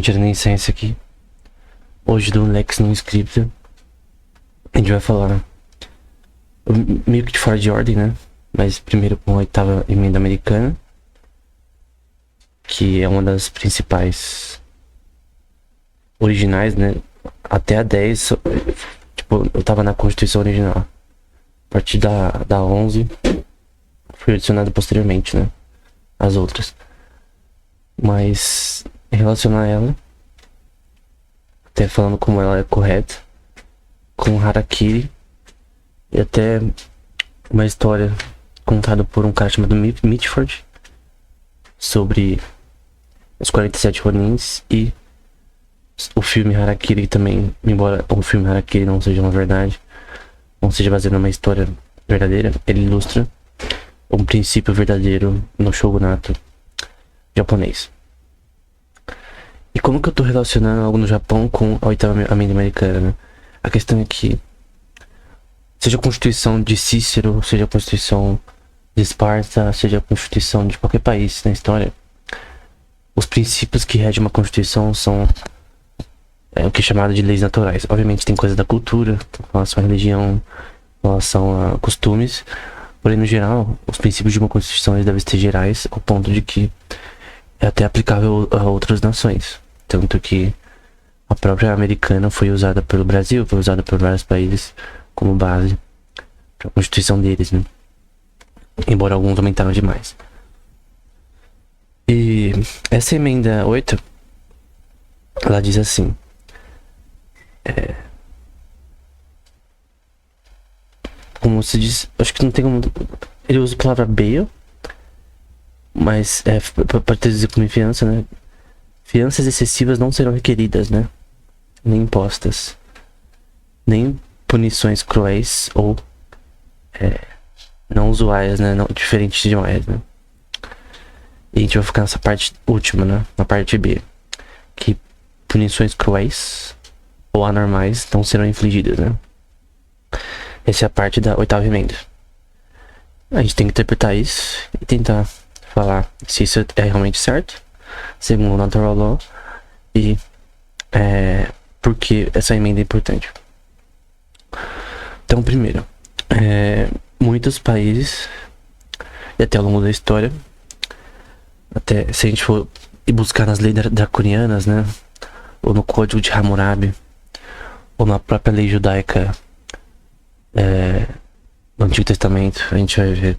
tirando a essência aqui. Hoje do Lex no Script. A gente vai falar meio que de fora de ordem, né? Mas primeiro com a oitava emenda americana, que é uma das principais originais, né? Até a 10, tipo, eu tava na Constituição original. A partir da 11 foi adicionado posteriormente, né? As outras. Mas relacionar ela, até falando como ela é correta, com Harakiri, e até uma história contada por um cara chamado Mitford sobre os 47 Ronins e o filme Harakiri também, embora o filme Harakiri não seja uma verdade, não seja baseado numa história verdadeira, ele ilustra um princípio verdadeiro no shogunato japonês. E como que eu tô relacionando algo no Japão com a oitava emenda americana, né? A questão é que, seja a Constituição de Cícero, seja a Constituição de Esparta, seja a Constituição de qualquer país na história, os princípios que regem uma Constituição são o que é chamado de leis naturais. Obviamente tem coisa da cultura, em relação à religião, em relação a costumes, porém no geral, os princípios de uma Constituição eles devem ser gerais, ao ponto de que é até aplicável a outras nações. Tanto que a própria americana foi usada pelo Brasil, foi usada por vários países como base para a Constituição deles, né? Embora alguns aumentaram demais. E essa emenda 8, ela diz assim: como se diz, acho que não tem como. Ele usa a palavra bail, mas pode dizer como fiança, né? Fianças excessivas não serão requeridas, né? Nem impostas, nem punições cruéis ou não usuais, né? Não, diferentes demais, né? E a gente vai ficar nessa parte última, né? Na parte B, que punições cruéis ou anormais não serão infligidas, né? Essa é a parte da oitava emenda. A gente tem que interpretar isso e tentar falar se isso é realmente certo, segundo o Natural Law, e por que essa emenda é importante. Então, primeiro, muitos países, e até ao longo da história, até se a gente for buscar nas leis draconianas, né, ou no Código de Hammurabi, ou na própria lei judaica no Antigo Testamento, a gente vai ver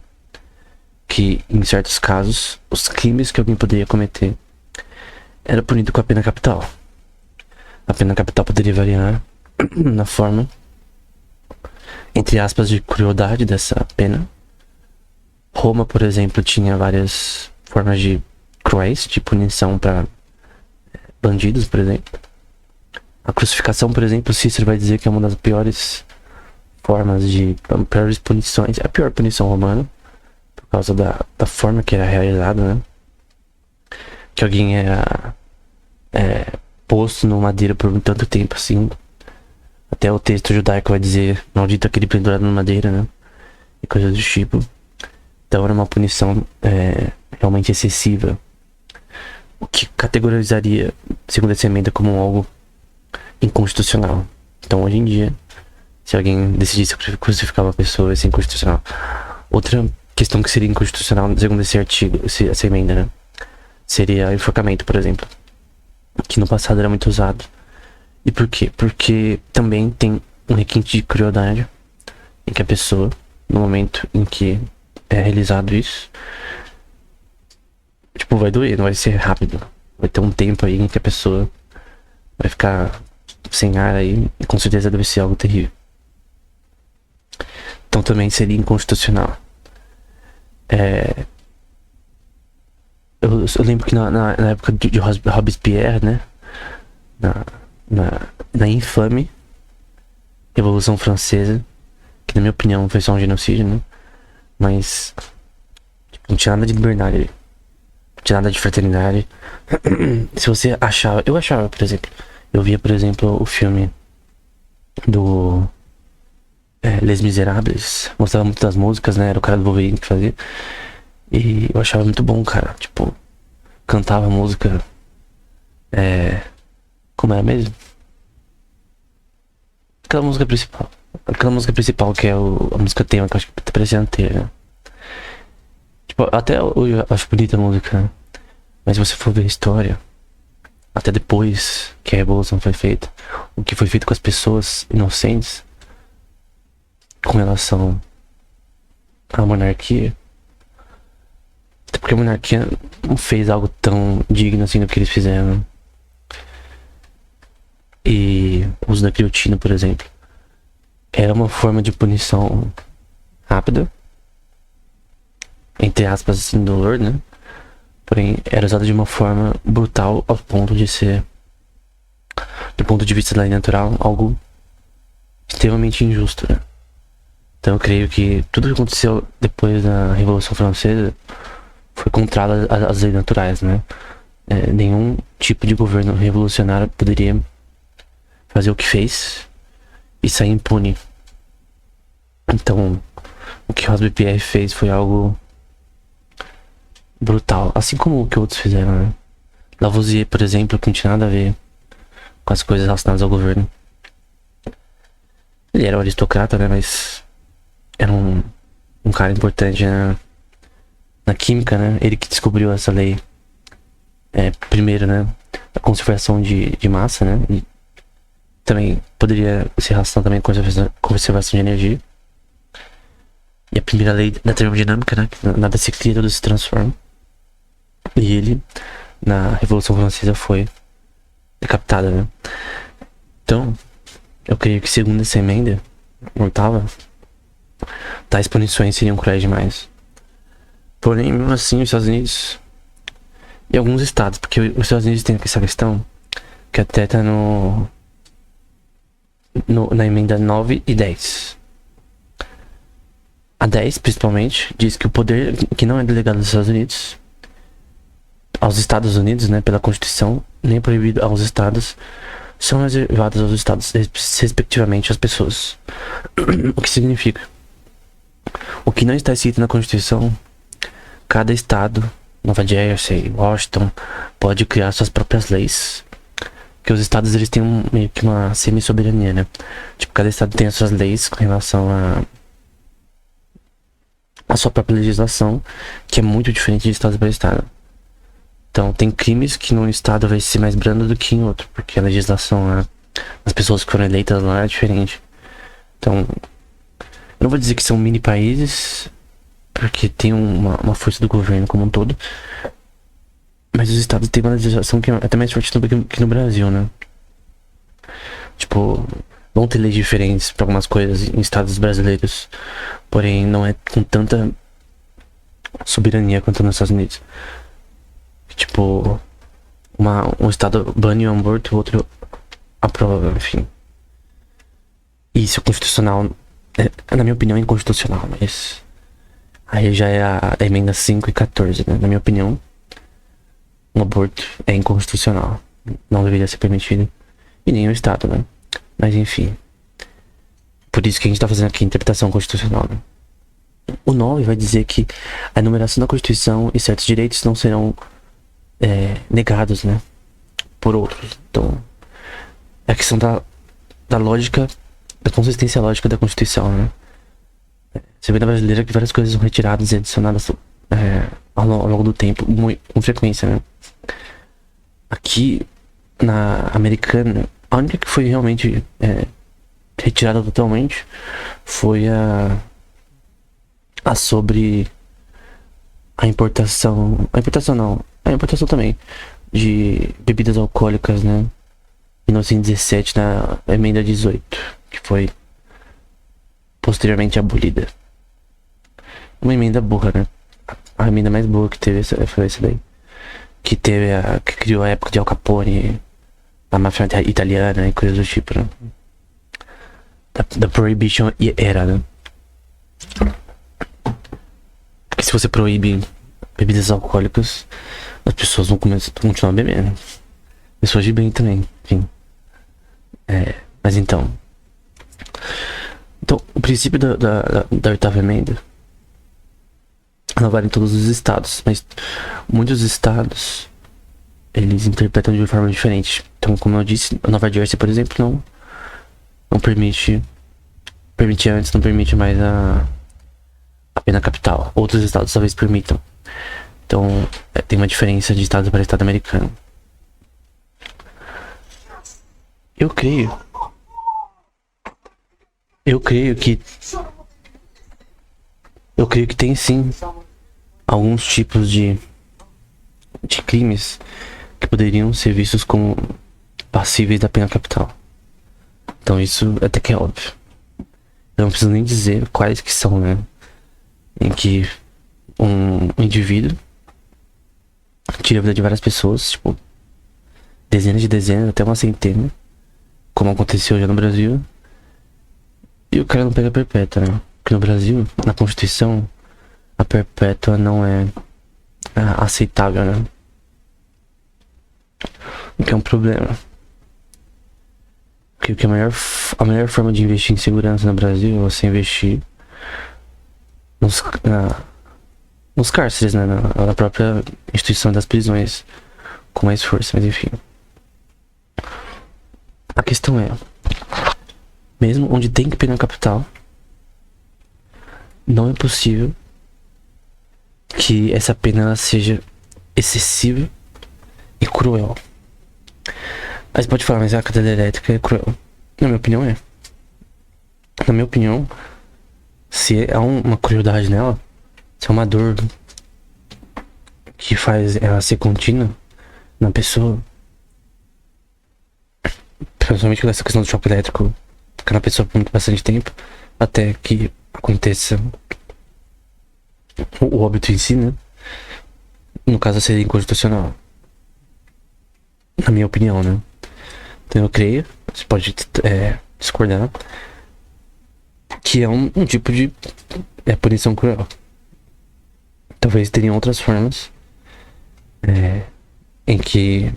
que em certos casos os crimes que alguém poderia cometer era punido com a pena capital. A pena capital poderia variar na forma, entre aspas, de crueldade dessa pena. Roma, por exemplo, tinha várias formas de cruéis de punição para bandidos, por exemplo. A crucificação, por exemplo, Cícero vai dizer que é uma das piores formas de piores punições, é a pior punição romana, por causa da forma que era realizada, né? Que alguém era posto no madeira por tanto tempo assim. Até o texto judaico vai dizer maldito aquele pendurado na madeira, né? E coisas do tipo. Então era uma punição realmente excessiva, o que categorizaria, segundo essa emenda, como algo inconstitucional. Então hoje em dia, se alguém decidisse crucificar uma pessoa, isso é inconstitucional. Outra questão que seria inconstitucional, segundo esse artigo, essa emenda, né, seria enforcamento, por exemplo, que no passado era muito usado. E por quê? Porque também tem um requinte de crueldade, em que a pessoa, no momento em que é realizado isso, tipo, vai doer, não vai ser rápido. Vai ter um tempo aí em que a pessoa vai ficar sem ar aí, e com certeza deve ser algo terrível. Então também seria inconstitucional. Eu lembro que na época de Robespierre, né, na infame Revolução Francesa, que na minha opinião foi só um genocídio, né, mas tipo, não tinha nada de liberdade ali, não tinha nada de fraternidade. Se você achava, eu achava, por exemplo, eu via, por exemplo, o filme do Les Miserables, mostrava muito das músicas, né, era o cara do Wolverine que fazia, e eu achava muito bom, cara, tipo, cantava música Como é mesmo? Aquela música principal. Aquela música principal que é a música tema, que eu acho que tá parecendo ter, né? Tipo, até eu acho bonita a música, né? Mas se você for ver a história, até depois que a revolução foi feita, o que foi feito com as pessoas inocentes com relação à monarquia, até porque a monarquia não fez algo tão digno assim do que eles fizeram, né? E o uso da guilhotina, por exemplo, era uma forma de punição rápida, entre aspas, assim, dolor, né? Porém, era usada de uma forma brutal ao ponto de ser, do ponto de vista da lei natural, algo extremamente injusto, né? Então eu creio que tudo que aconteceu depois da Revolução Francesa foi contrário às leis naturais, né? Nenhum tipo de governo revolucionário poderia fazer o que fez e sair impune. Então, o que o Robespierre fez foi algo brutal, assim como o que outros fizeram, né? Lavoisier, por exemplo, que não tinha nada a ver com as coisas relacionadas ao governo. Ele era um aristocrata, né? Mas era um cara importante na química, né? Ele que descobriu essa lei, primeiro, né? A conservação de massa, né? E também poderia se relacionar também com a conservação de energia. E a primeira lei da termodinâmica, né? Que nada se cria, tudo se transforma. E ele, na Revolução Francesa, foi decapitado, né? Então, eu creio que segundo essa emenda, oitava, tais punições seriam cruéis demais. Porém, mesmo assim, os Estados Unidos e alguns estados, porque os Estados Unidos tem essa questão que até tá na emenda 9 e 10. A 10, principalmente, diz que o poder que não é delegado aos Estados Unidos, aos Estados Unidos, né, pela Constituição, nem proibido aos estados, são reservados aos estados, respectivamente, às pessoas. O que significa? O que não está escrito na Constituição, cada estado, Nova Jersey, Washington, pode criar suas próprias leis. Porque os estados, eles têm meio que uma semi-soberania, né? Tipo, cada estado tem as suas leis com relação a sua própria legislação, que é muito diferente de estado para estado. Então, tem crimes que num estado vai ser mais brando do que em outro, porque a legislação, as pessoas que foram eleitas lá é diferente. Então, eu não vou dizer que são mini países, porque tem uma força do governo como um todo, mas os estados têm uma legislação que é até mais forte do que no Brasil, né? Tipo, vão ter leis diferentes para algumas coisas em estados brasileiros, porém não é com tanta soberania quanto nos Estados Unidos. Tipo, um estado bane o aborto, o outro aprova, enfim. Isso é constitucional, na minha opinião é inconstitucional, mas aí já é a emenda 5 e 14, né? Na minha opinião, um aborto é inconstitucional, não deveria ser permitido em nenhum estado, né? Mas enfim, por isso que a gente tá fazendo aqui a interpretação constitucional, né? O 9 vai dizer que a enumeração da Constituição e certos direitos não serão negados, né, por outros. Então, é a questão da lógica, da consistência lógica da Constituição, né? Você vê na brasileira que várias coisas são retiradas e adicionadas ao longo do tempo, com frequência, né? Aqui, na americana, a única que foi realmente retirada totalmente foi a sobre a importação também de bebidas alcoólicas, né? Em 1917, na emenda 18, que foi posteriormente abolida. Uma emenda burra, né? A emenda mais boa que teve foi essa daí, que criou a época de Al Capone, a máfia italiana e coisas do tipo, né? Da Prohibition era, né? Porque se você proíbe bebidas alcoólicas, as pessoas vão continuar bebendo. Pessoas de bem também, enfim. Mas então, o princípio da oitava emenda não vale em todos os estados, mas muitos estados eles interpretam de uma forma diferente. Então, Então, como eu disse, Nova Jersey, por exemplo, não permite. Permitia antes, não permite mais a pena capital. Outros estados talvez permitam. Então, tem uma diferença de estado para estado americano. Eu creio que. Eu creio que tem sim alguns tipos de crimes que poderiam ser vistos como passíveis da pena capital. Então isso até que é óbvio. Eu não preciso nem dizer quais que são, né? Em que um indivíduo tira a vida de várias pessoas, tipo, dezenas, até uma centena, como aconteceu já no Brasil, e o cara não pega perpétua, né? Porque no Brasil, na Constituição, a perpétua não é aceitável, né? O que é um problema. Porque a melhor forma de investir em segurança no Brasil é você investir nos cárceres, né? Na própria instituição das prisões, com mais força, mas enfim. A questão é, mesmo onde tem pena capital, não é possível que essa pena ela seja excessiva e cruel. Aí você pode falar, mas a cadeira elétrica é cruel. Na minha opinião é. Na minha opinião, se há uma crueldade nela, se é uma dor que faz ela ser contínua na pessoa, principalmente com essa questão do choque elétrico, fica na pessoa por bastante tempo, até que aconteça o óbito em si, né? No caso seria inconstitucional. Na minha opinião, né? Então eu creio, você pode discordar, que é um tipo de punição cruel. Talvez teriam outras formas em que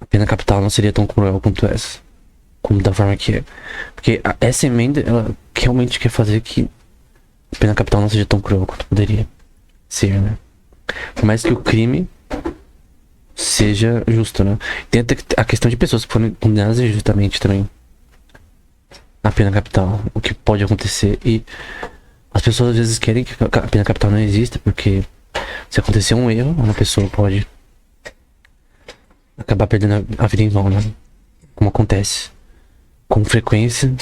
a pena capital não seria tão cruel quanto essa, como da forma que é. Porque essa emenda, ela realmente quer fazer que a pena capital não seja tão cruel quanto poderia ser, né? Por mais que o crime seja justo, né? Tem até a questão de pessoas que foram condenadas injustamente também a pena capital, o que pode acontecer, e as pessoas às vezes querem que a pena capital não exista, porque se acontecer um erro, uma pessoa pode acabar perdendo a vida em vão, né? Como acontece com frequência.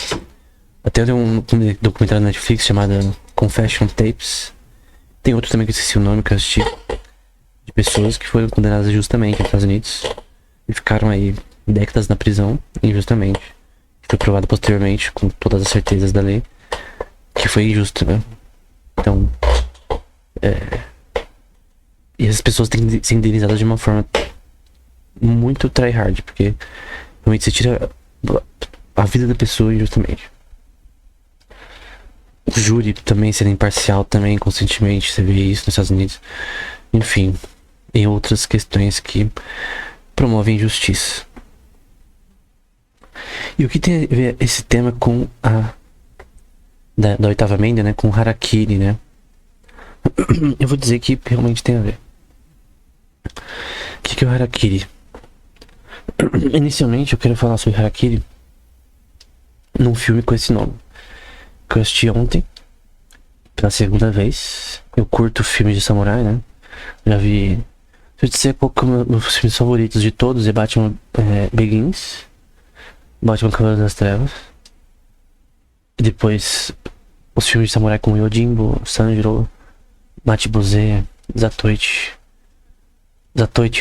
Até tem um documentário na Netflix chamado Confession Tapes. Tem outro também que eu esqueci o nome, que eu assisti, de pessoas que foram condenadas injustamente nos Estados Unidos e ficaram aí décadas na prisão injustamente. Foi provado posteriormente, com todas as certezas da lei, que foi injusto, né? Então, e essas pessoas têm que ser indenizadas de uma forma muito tryhard, porque realmente você tira a vida da pessoa injustamente. O júri também sendo imparcial, também constantemente, você vê isso nos Estados Unidos. Enfim, e outras questões que promovem injustiça. E o que tem a ver esse tema com da oitava emenda, né? Com o harakiri, né? Eu vou dizer que realmente tem a ver. O que é o harakiri? Inicialmente eu quero falar sobre harakiri num filme com esse nome, que eu assisti ontem pela segunda vez. Eu curto filmes de samurai, né? Já vi. Se eu disser qual que é um dos meus filmes favoritos de todos, é Batman Begins, Batman Cavaleiro das Trevas, e depois os filmes de samurai como Yojimbo, Sanjuro, Machibuze, Zatoichi,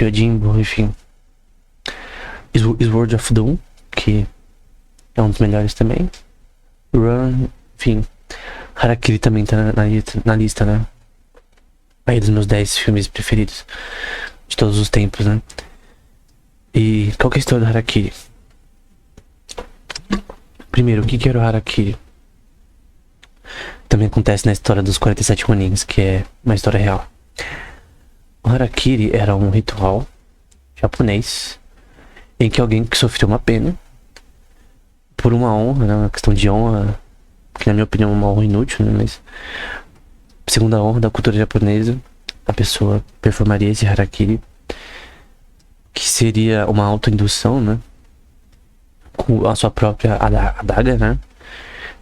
Yojimbo, enfim. Sword of Doom, que é um dos melhores também. Run, enfim. Harakiri também tá na lista, né? Aí dos meus 10 filmes preferidos de todos os tempos, né? E qual que é a história do Harakiri? Primeiro, o que era o Harakiri? Também acontece na história dos 47 Ronins, que é uma história real. O Harakiri era um ritual japonês em que alguém que sofreu uma pena por uma honra, né? Uma questão de honra, que na minha opinião é uma honra inútil, né? Mas segundo a honra da cultura japonesa, a pessoa performaria esse harakiri que seria uma autoindução, né? Com a sua própria adaga, né?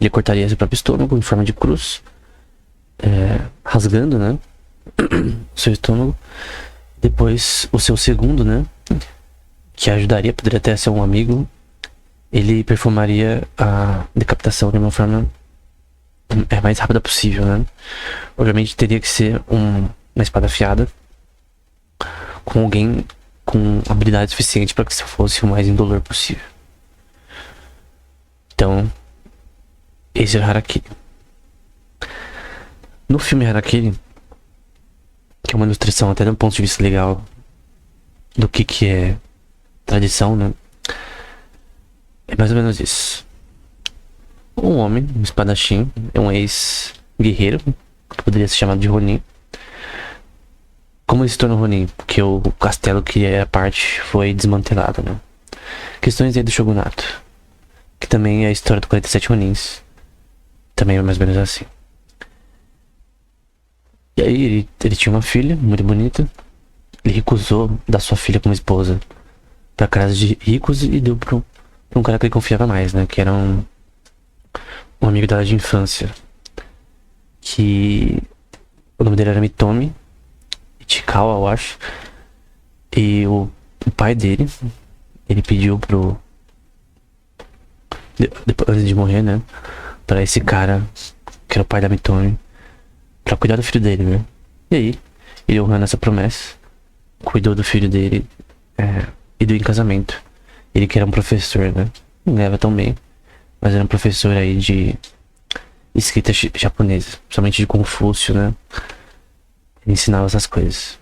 Ele cortaria seu próprio estômago em forma de cruz, rasgando, né? Seu estômago. Depois, o seu segundo, né? Que ajudaria, poderia até ser um amigo. Ele performaria a decapitação de uma forma mais rápida possível, né? Obviamente teria que ser uma espada afiada com alguém com habilidade suficiente para que isso fosse o mais indolor possível. Então, esse é o Harakiri. No filme Harakiri, que é uma ilustração até de um ponto de vista legal do que é tradição, né? É mais ou menos isso. Um homem, um espadachim, é um ex-guerreiro, que poderia ser chamado de Ronin. Como ele se tornou Ronin? Porque o castelo que era parte foi desmantelado, né? Questões aí do Shogunato, que também é a história do 47 Ronins. Também é mais ou menos assim. E aí ele tinha uma filha muito bonita. Ele recusou dar sua filha como esposa pra casa de ricos e deu pra um cara que ele confiava mais, né? Que era um amigo dela de infância. Que o nome dele era Mitomi Ichikawa, eu acho. E o pai dele, ele pediu antes de morrer, né? Pra esse cara, que era o pai da Mitomi, pra cuidar do filho dele, né? E aí, ele honrando essa promessa, cuidou do filho dele e deu em casamento. Ele que era um professor, né? Não leva tão bem, mas era um professor aí de escrita japonesa, principalmente de Confúcio, né? Ele ensinava essas coisas.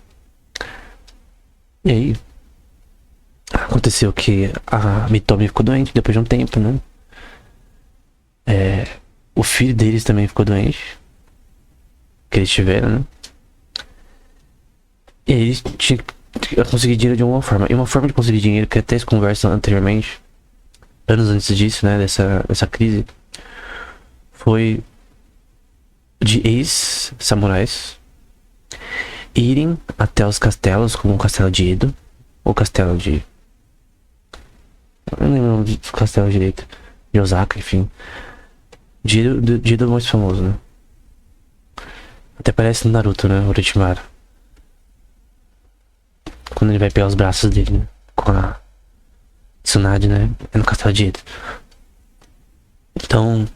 E aí, aconteceu que a Mitomi ficou doente depois de um tempo, né? O filho deles também ficou doente, que eles tiveram, né? E aí eles tinham que conseguir dinheiro de alguma forma. E uma forma de conseguir dinheiro, que até se conversa anteriormente, anos antes disso, né? Dessa crise, foi de ex-samurais irem até os castelos, como o castelo de Edo, ou castelo de... eu não lembro o nome do castelo direito, de Osaka, enfim. De Edo é o mais famoso, né? Até parece no Naruto, né? Orochimaru. Quando ele vai pegar os braços dele, né? Com a Tsunade, né? É no castelo de Edo. Então,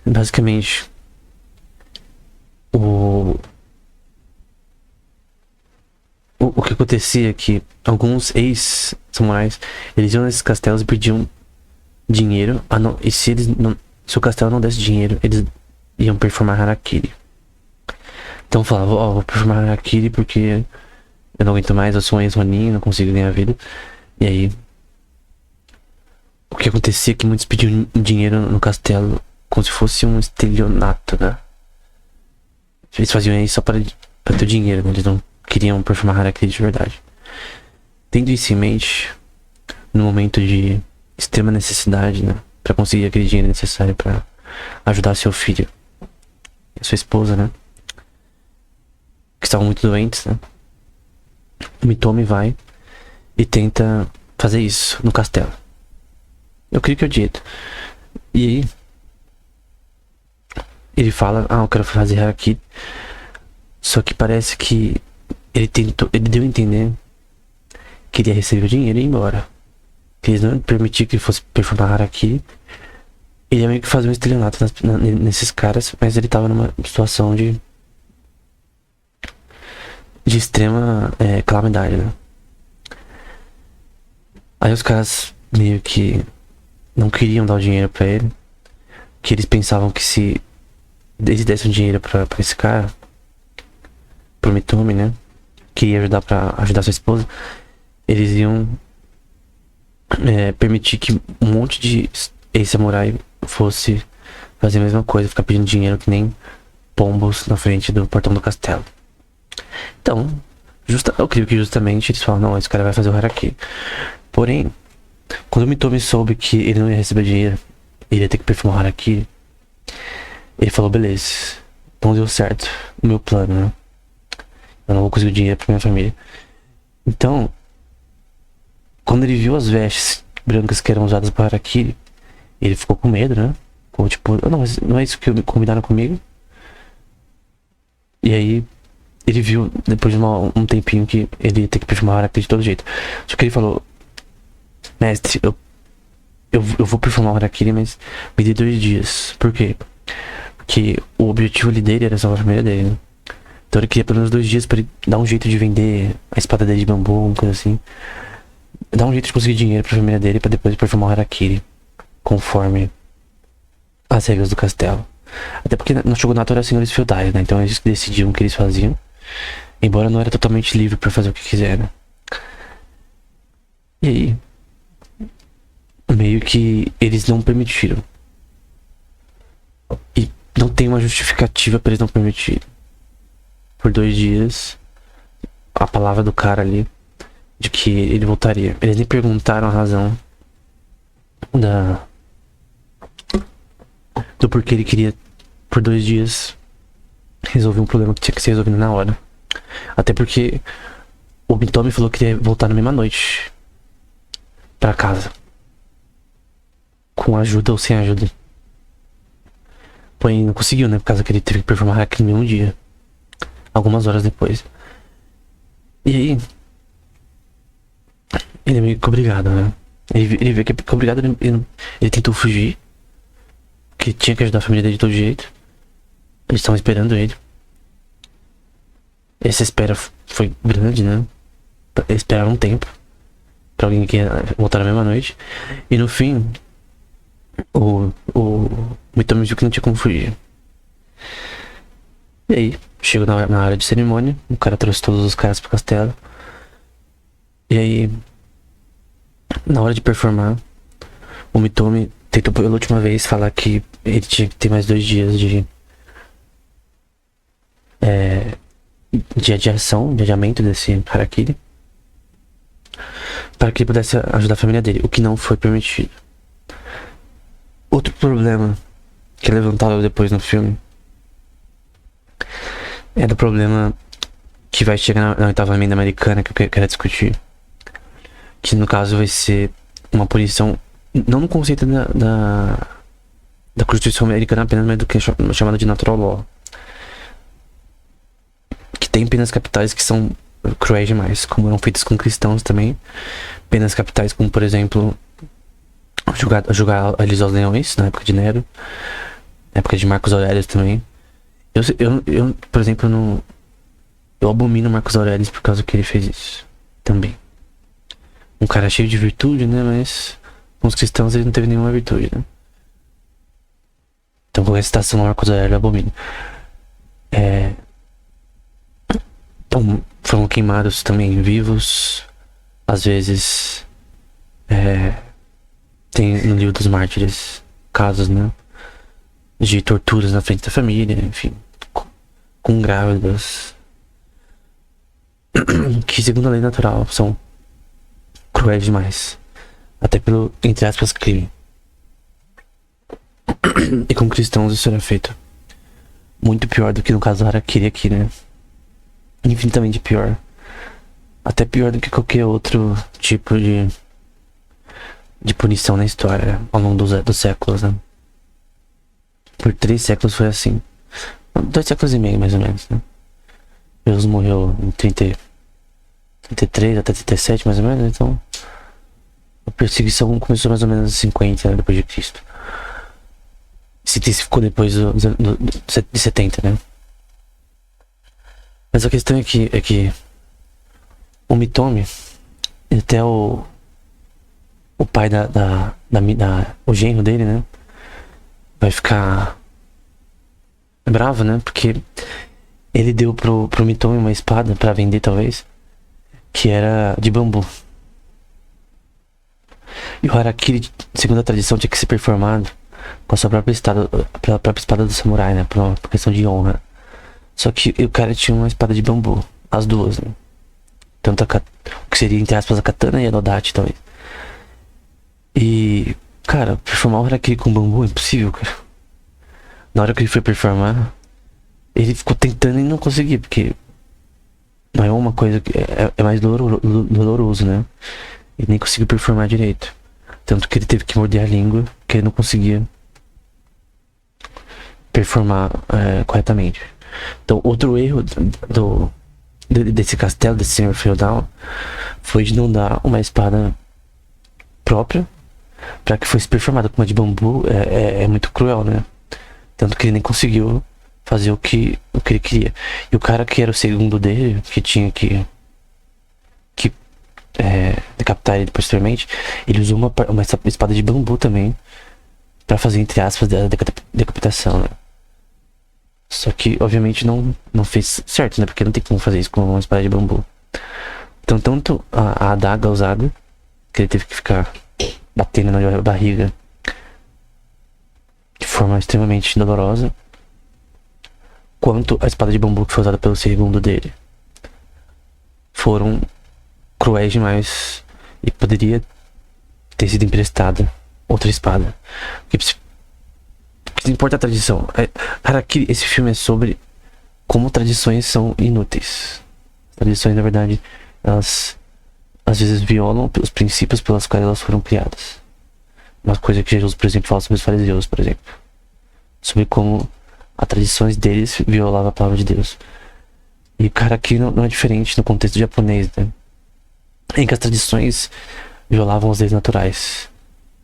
basicamente, o que acontecia é que alguns ex-samurais, eles iam nesses castelos e pediam dinheiro, e se o castelo não desse dinheiro, eles iam performar Harakiri. Então falavam, vou performar Harakiri porque eu não aguento mais, eu sou um ex-Ronin, não consigo ganhar vida. E aí, o que acontecia é que muitos pediam dinheiro no castelo como se fosse um estelionato, né? Eles faziam isso só pra ter dinheiro, né? Eles não queriam performar Harakiri de verdade. Tendo isso em mente, no momento de extrema necessidade, né? Pra conseguir aquele dinheiro necessário pra ajudar seu filho e sua esposa, né? Que estavam muito doentes, né? O Mitomi vai e tenta fazer isso no castelo. Eu creio que é o Dieto. E aí ele fala, eu quero fazer Harakiri. Só que parece que ele deu a entender que ele ia receber o dinheiro e ir embora. Que eles não iam permitir que ele fosse performar Harakiri. Ele ia meio que fazer um estelionato nesses caras, mas ele tava numa situação de extrema calamidade, né? Aí os caras meio que não queriam dar o dinheiro pra ele, que eles pensavam que se eles dessem o dinheiro pra esse cara, pro Mitomi, né, que ia ajudar pra ajudar sua esposa, eles iam permitir que um monte de ex-samurai fosse fazer a mesma coisa, ficar pedindo dinheiro que nem pombos na frente do portão do castelo. Então, eu creio que justamente eles falam, não, esse cara vai fazer o Harakiri. Porém, quando o Mitomi soube que ele não ia receber dinheiro, ele ia ter que performar o Harakiri, ele falou, beleza, então deu certo o meu plano, né? Eu não vou conseguir dinheiro pra minha família. Então, quando ele viu as vestes brancas que eram usadas para Harakiri, ele ficou com medo, né? Ficou tipo, não, mas não é isso que combinaram comigo. E aí, ele viu, depois de um tempinho, que ele ia ter que performar o Harakiri de todo jeito. Só que ele falou: mestre, eu vou performar o Harakiri, mas me dê 2 dias. Por quê? Porque o objetivo ali dele era salvar a família dele, né? Então ele queria pelo menos 2 dias pra ele dar um jeito de vender a espada dele de bambu, uma coisa assim. Dar um jeito de conseguir dinheiro pra família dele pra depois performar o Harakiri, conforme as regras do castelo. Até porque no Shogunato era senhores feudais, né? Então eles decidiam o que eles faziam. Embora não era totalmente livre pra fazer o que quiser, né? E aí, meio que eles não permitiram. E não tem uma justificativa pra eles não permitirem. Por 2 dias, a palavra do cara ali de que ele voltaria. Eles nem perguntaram a razão do porquê ele queria, por 2 dias, resolver um problema que tinha que ser resolvido na hora. Até porque o Mitomi falou que ia voltar na mesma noite pra casa, com ajuda ou sem ajuda. Porém, não conseguiu, né? Por causa que ele teve que performar hack no mesmo dia, algumas horas depois. E aí, ele é meio que obrigado, né? Ele vê que é obrigado, ele tentou fugir, que tinha que ajudar a família dele de todo jeito. Eles estavam esperando ele. Essa espera foi grande, né? Eles esperaram um tempo pra alguém que ia voltar na mesma noite. E no fim, o Mitomi viu que não tinha como fugir. E aí, chegou na área de cerimônia, o cara trouxe todos os caras pro castelo. E aí, na hora de performar, o Mitomi tentou pela última vez falar que ele tinha que ter mais 2 dias de adiação, de adiamento desse Harakiri, para que ele pudesse ajudar a família dele, o que não foi permitido. Outro problema que é levantado depois no filme é do problema que vai chegar na 8ª emenda americana, que eu quero discutir, que no caso vai ser uma punição, não no conceito da Constituição americana apenas, mas do que é chamado de natural law, que tem penas capitais que são cruéis demais, como eram feitas com cristãos também. Penas capitais como, por exemplo, julgar eles aos leões, na época de Nero, na época de Marcos Aurélio também. Eu por exemplo, eu abomino Marcos Aurélio por causa que ele fez isso também. Um cara cheio de virtude, né? Mas com os cristãos ele não teve nenhuma virtude, né? Então, qualquer citação a Marcos Aurélio eu abomino. Então, foram queimados também vivos. Às vezes, tem no livro dos mártires casos, né, de torturas na frente da família, enfim, com grávidas, que segundo a lei natural são cruéis demais, até pelo, entre aspas, crime. E com cristãos isso era feito muito pior do que no caso do Harakiri aqui, né? Infinitamente pior. Até pior do que qualquer outro tipo de punição na história ao longo dos séculos, né? Por 3 séculos foi assim. 2 séculos e meio, mais ou menos, né? Jesus morreu em 33 até 37, mais ou menos, então a perseguição começou mais ou menos em 50, né, depois de Cristo. Se intensificou depois de 70, né? Mas a questão é que o Mitomi, até o pai o genro dele, né, vai ficar bravo, né, porque ele deu pro Mitomi uma espada pra vender, talvez, que era de bambu. E o Harakiri, segundo a tradição, tinha que ser performado com a sua própria espada do samurai, né, por questão de honra. Só que o cara tinha uma espada de bambu, as duas, né? Tanto o que seria, entre aspas, a katana e a nodate também. E, cara, performar o Harakiri com bambu é impossível, cara. Na hora que ele foi performar, ele ficou tentando e não conseguia, porque não é uma coisa que é mais doloroso, né? Ele nem conseguiu performar direito. Tanto que ele teve que morder a língua, que ele não conseguia performar corretamente. Então, outro erro desse castelo, desse senhor feudal, foi de não dar uma espada própria para que fosse performada. Com uma de bambu é muito cruel, né? Tanto que ele nem conseguiu fazer o que ele queria. E o cara que era o segundo dele, que tinha que decapitar ele posteriormente, ele usou uma espada de bambu também para fazer, entre aspas, a decapitação, né? Só que, obviamente, não fez certo, né? Porque não tem como fazer isso com uma espada de bambu. Então, tanto a adaga usada, que ele teve que ficar batendo na barriga de forma extremamente dolorosa, quanto a espada de bambu que foi usada pelo segundo dele, foram cruéis demais e poderia ter sido emprestada outra espada. Porque importa a tradição. Harakiri, esse filme é sobre como tradições são inúteis. Tradições, na verdade, elas às vezes violam os princípios pelos quais elas foram criadas. Uma coisa que Jesus, por exemplo, fala sobre os fariseus, por exemplo. Sobre como as tradições deles violavam a palavra de Deus. E o Harakiri não é diferente no contexto japonês, né? Em que as tradições violavam as leis naturais.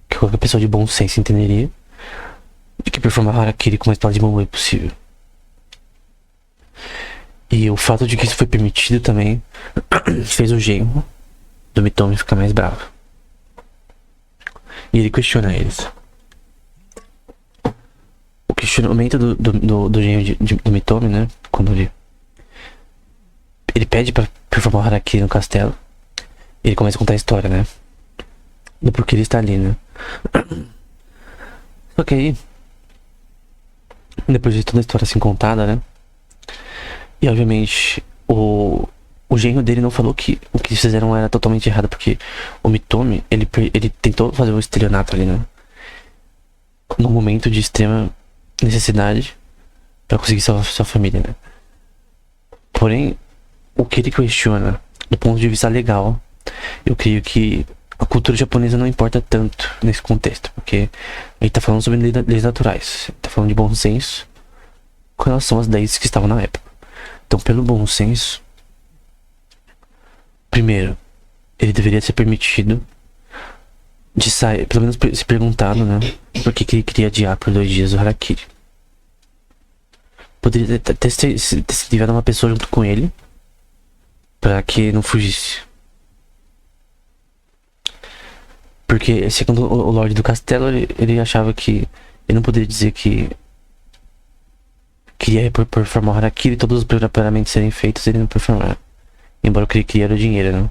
Que qualquer pessoa de bom senso entenderia de que performar Harakiri com uma espada de bambu é impossível. E o fato de que isso foi permitido também fez o genro do Mitomi ficar mais bravo. E ele questiona eles. O questionamento do genro do Mitomi, né? Quando ele pede pra performar Harakiri no castelo. Ele começa a contar a história, né? Do porquê ele está ali, né? Só que aí, depois de toda a história assim contada, né? E obviamente o genro dele não falou que o que eles fizeram era totalmente errado, porque o Mitomi, ele tentou fazer um estelionato ali, né? Num momento de extrema necessidade pra conseguir salvar sua família, né? Porém, o que ele questiona do ponto de vista legal, eu creio que a cultura japonesa não importa tanto nesse contexto, porque a gente tá falando sobre leis naturais, tá falando de bom senso com relação às leis que estavam na época. Então, pelo bom senso, primeiro, ele deveria ser permitido de sair, pelo menos se perguntado, né, por que ele queria adiar por 2 dias o Harakiri. Poderia ter se tiver uma pessoa junto com ele para que não fugisse. Porque, segundo o Lorde do Castelo, ele achava que ele não poderia dizer que queria performar o Harakiri e todos os preparamentos serem feitos ele não performar. Embora o que ele queria era o dinheiro, né?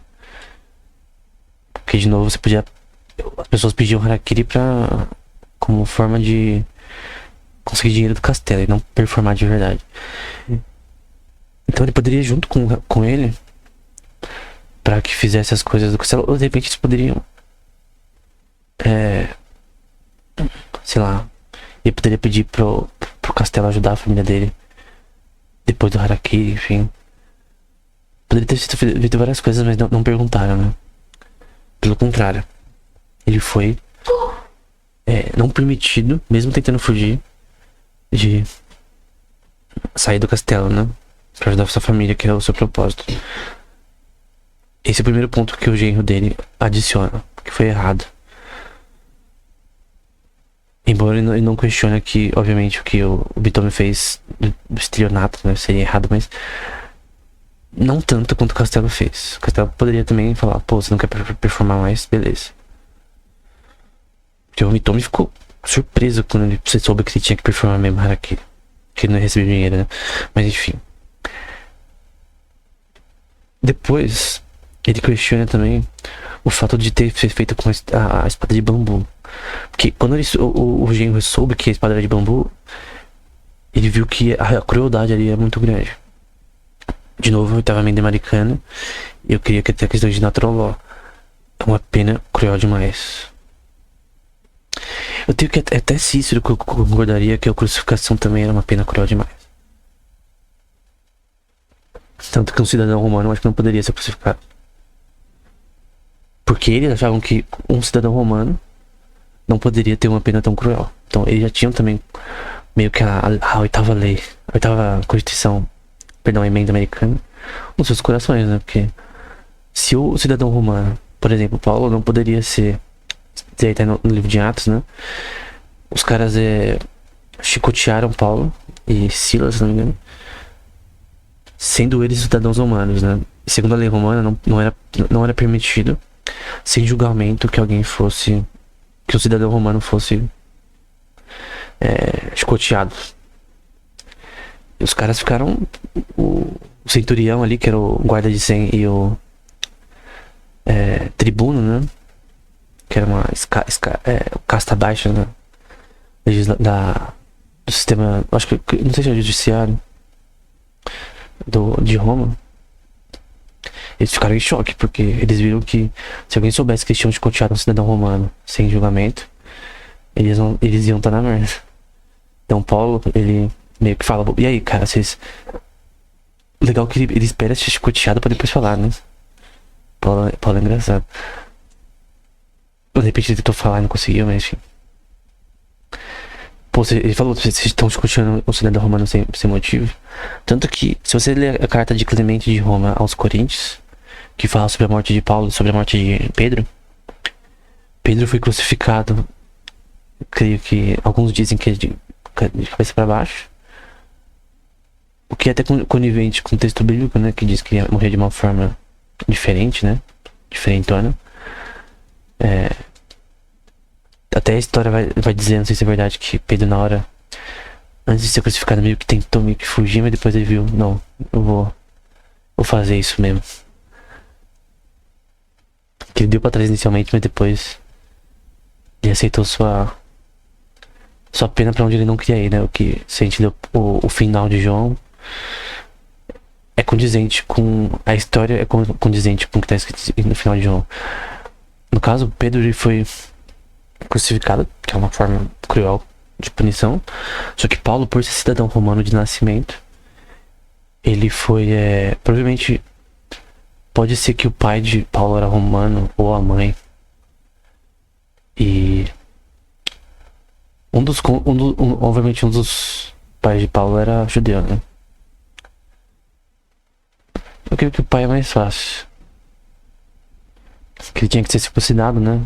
Porque, de novo, as pessoas pediam Harakiri como forma de conseguir dinheiro do castelo e não performar de verdade. Então ele poderia ir junto com ele para que fizesse as coisas do castelo, ou de repente eles poderiam sei lá, ele poderia pedir pro castelo ajudar a família dele depois do Harakiri, enfim. Poderia ter sido feito várias coisas, mas não perguntaram, né? Pelo contrário, ele foi não permitido, mesmo tentando fugir, de sair do castelo, né? Pra ajudar a sua família, que é o seu propósito. Esse é o primeiro ponto que o genro dele adiciona, que foi errado. Embora ele não questione que, obviamente, o que o Mitomi fez do estelionato, né, seria errado, mas não tanto quanto o Castelo fez. O Castelo poderia também falar, pô, você não quer performar mais, beleza. Porque o Mitomi ficou surpreso quando você soube que ele tinha que performar mesmo Harakiri. Que ele não ia receber dinheiro, né? Mas enfim. Depois, ele questiona também o fato de ter feito com a espada de bambu. Porque quando o genro soube que a espada era de bambu, ele viu que a crueldade ali é muito grande. De novo, eu tava meio demaricando. E eu queria que até a questão de natural law é uma pena cruel demais. Eu tenho que até Cícero concordaria que a crucificação também era uma pena cruel demais. Tanto que um cidadão romano acho que não poderia ser crucificado. Por Porque eles achavam que um cidadão romano não poderia ter uma pena tão cruel. Então eles já tinham também meio que a oitava lei, a oitava Constituição, perdão, a emenda americana, nos seus corações, né? Porque se o cidadão romano, por exemplo, Paulo, não poderia ser, aí tá no livro de Atos, né? Os caras chicotearam Paulo e Silas, se não me engano, sendo eles cidadãos romanos, né? E segundo a lei romana, não era permitido, sem julgamento, que o cidadão romano fosse chicoteado. E os caras ficaram, o centurião ali, que era o guarda de 100, e o tribuno, né? Que era uma casta baixa, né? Do sistema, acho que, não sei se é judiciário de Roma. Eles ficaram em choque, porque eles viram que se alguém soubesse que eles tinham chicoteado um cidadão romano sem julgamento, eles iam estar na merda. Então Paulo, ele meio que fala, e aí, cara, vocês... Legal que ele espera ser chicoteado pra depois falar, né? Paulo é engraçado. De repente ele tentou falar e não conseguiu, mas enfim. Pô, ele falou, vocês estão chicoteando o cidadão romano sem motivo. Tanto que, se você ler a carta de Clemente de Roma aos Coríntios, que fala sobre a morte de Paulo, sobre a morte de Pedro, Pedro foi crucificado, creio que alguns dizem que é de cabeça para baixo, o que é até conivente com o texto bíblico, né, que diz que ia morrer de uma forma diferente, né, diferentona. Até a história vai dizer, não sei se é verdade, que Pedro, na hora, antes de ser crucificado, meio que tentou meio que fugir, mas depois ele viu, não, eu vou fazer isso mesmo. Que ele deu pra trás inicialmente, mas depois ele aceitou sua pena pra onde ele não queria ir, né? O que, se a gente leu o final de João, é condizente com a história, é condizente com o que tá escrito no final de João. No caso, Pedro, ele foi crucificado, que é uma forma cruel de punição. Só que Paulo, por ser cidadão romano de nascimento, ele foi, provavelmente, pode ser que o pai de Paulo era romano, ou a mãe. E obviamente um dos pais de Paulo era judeu, né? Eu creio que o pai é mais fácil, que ele tinha que ser circuncidado, né?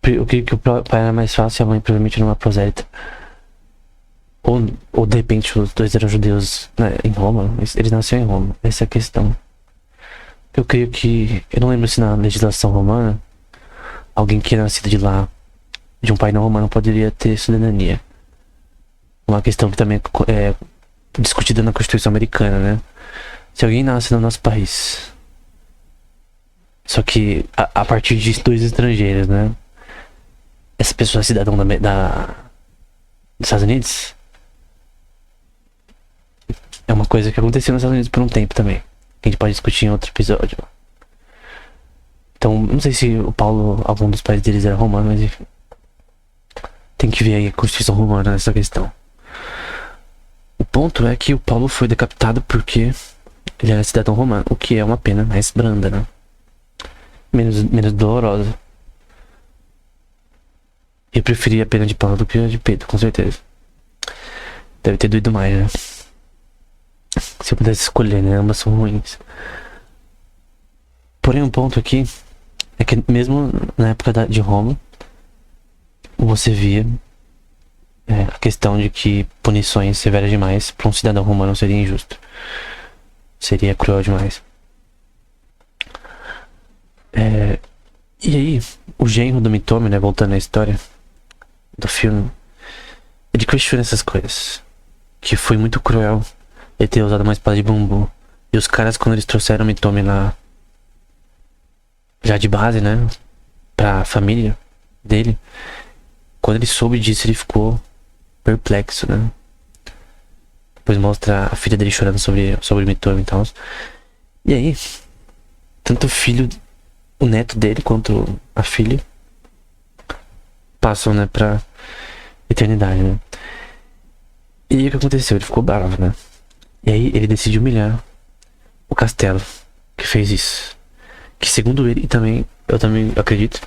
Eu creio que o pai era mais fácil e a mãe provavelmente era uma prosélita. Ou de repente os dois eram judeus, né, em Roma. Ele nasceu em Roma, essa é a questão. Eu creio que, eu não lembro se na legislação romana alguém que é nascido de lá, de um pai não romano, poderia ter cidadania. Uma questão que também é discutida na Constituição americana, né? Se alguém nasce no nosso país, só que a partir de dois estrangeiros, né? Essa pessoa é cidadão dos Estados Unidos. É uma coisa que aconteceu nos Estados Unidos por um tempo também, que a gente pode discutir em outro episódio. Então, não sei se o Paulo, algum dos pais deles era romano, mas enfim. Tem que ver aí a Constituição romana nessa questão. O ponto é que o Paulo foi decapitado porque ele era cidadão romano, o que é uma pena mais branda, né? Menos dolorosa. Eu preferia a pena de Paulo do que a de Pedro, com certeza. Deve ter doído mais, né? Se eu pudesse escolher, né? Ambas são ruins. Porém, um ponto aqui é que mesmo na época de Roma, você via a questão de que punições severas demais para um cidadão romano seria injusto. Seria cruel demais. E aí, o genro do Mitome, né? Voltando à história do filme, ele questiona essas coisas. Que foi muito cruel ele ter usado uma espada de bambu. E os caras, quando eles trouxeram o Mitome lá, já de base, né? Pra família dele, quando ele soube disso, ele ficou perplexo, né? Depois mostra a filha dele chorando sobre o Mitome e tal. E aí, tanto o neto dele quanto a filha passam, né, pra eternidade, né? E aí o que aconteceu? Ele ficou bravo, né? E aí ele decidiu humilhar o castelo que fez isso. que segundo ele, e também, eu também acredito,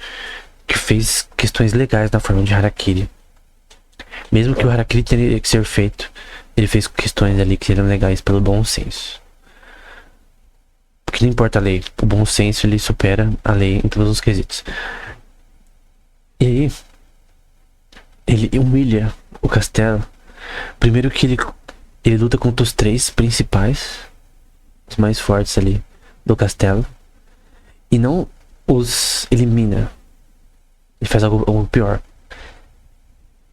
que fez questões legais na forma de harakiri. Mesmo que o harakiri teria que ser feito, ele fez questões ali que eram legais pelo bom senso. Porque não importa a lei, o bom senso ele supera a lei em todos os quesitos. E aí, ele humilha o castelo. Primeiro que ele luta contra os 3 principais, os mais fortes ali do castelo, e não os elimina. Ele faz algo pior,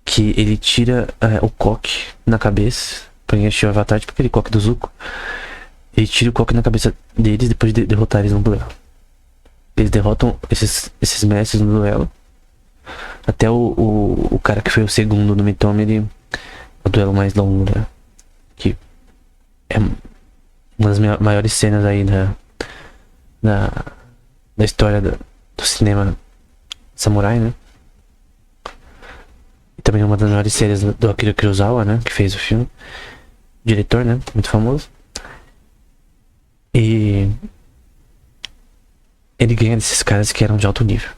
que ele tira o coque na cabeça, pra encher o avatar, tipo aquele coque do Zuko. Ele tira o coque na cabeça deles depois de derrotar eles no duelo. Eles derrotam esses mestres no duelo. Até o cara que foi o segundo no Mitome, ele é o duelo mais longo, né? Que é uma das maiores cenas aí da história do cinema samurai, né? E também uma das maiores séries do Akira Kurosawa, né? Que fez o filme. Diretor, né? Muito famoso. E ele ganha desses caras que eram de alto nível.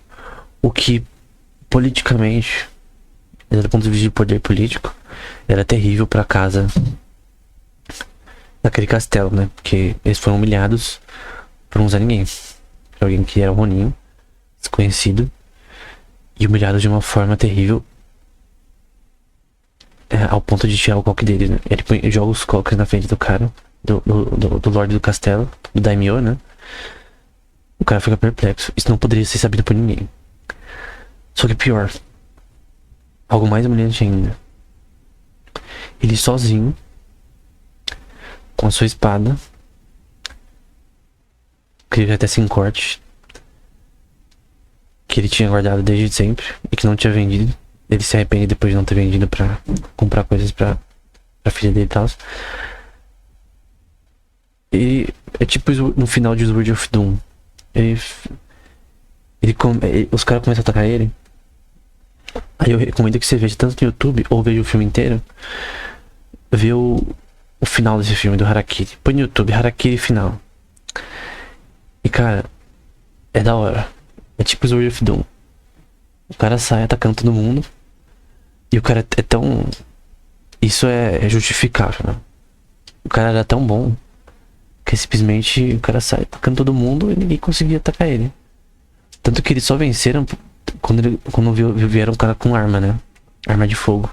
O que, politicamente, do ponto de vista de poder político, era terrível pra casa daquele castelo, né? Porque eles foram humilhados por um Zé Ninguém. Por alguém que era um Ronin, desconhecido, e humilhado de uma forma terrível, ao ponto de tirar o coque dele, né? Ele joga os coques na frente do cara, do Lorde do Castelo, do Daimyo, né? O cara fica perplexo. Isso não poderia ser sabido por ninguém. Só que pior, algo mais humilhante ainda, ele sozinho, com a sua espada, que até sem corte, que ele tinha guardado desde sempre e que não tinha vendido. Ele se arrepende depois de não ter vendido pra comprar coisas pra filha dele e tal. E é tipo no final de Sword of Doom. Os caras começam a atacar ele. Aí eu recomendo que você veja tanto no YouTube ou veja o filme inteiro. Vê o final desse filme do Harakiri. Põe no YouTube, Harakiri final. E cara, é da hora. É tipo Sword of Doom. O cara sai atacando todo mundo. E o cara é tão... Isso é justificável, né? O cara era tão bom que simplesmente o cara sai atacando todo mundo e ninguém conseguia atacar ele. Tanto que eles só venceram quando vieram um cara com arma, né? Arma de fogo.